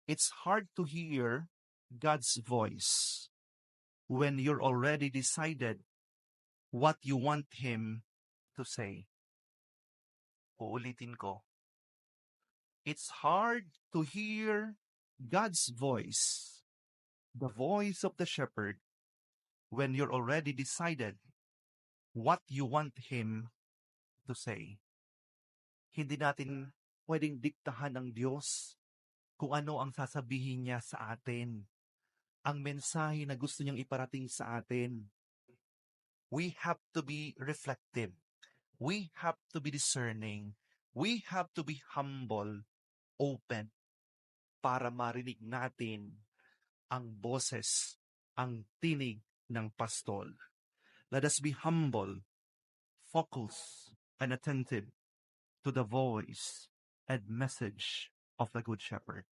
It's hard to hear God's voice when you're already decided what you want Him to say. Uulitin ko. It's hard to hear God's voice, the voice of the shepherd, when you're already decided what you want Him to say. Hindi natin pwedeng diktahan ng Diyos kung ano ang sasabihin niya sa atin, ang mensahe na gusto niyang iparating sa atin. We have to be reflective. We have to be discerning. We have to be humble, open, para marinig natin ang boses, ang tinig ng pastol. Let us be humble, focused, and attentive to the voice and message of the Good Shepherd.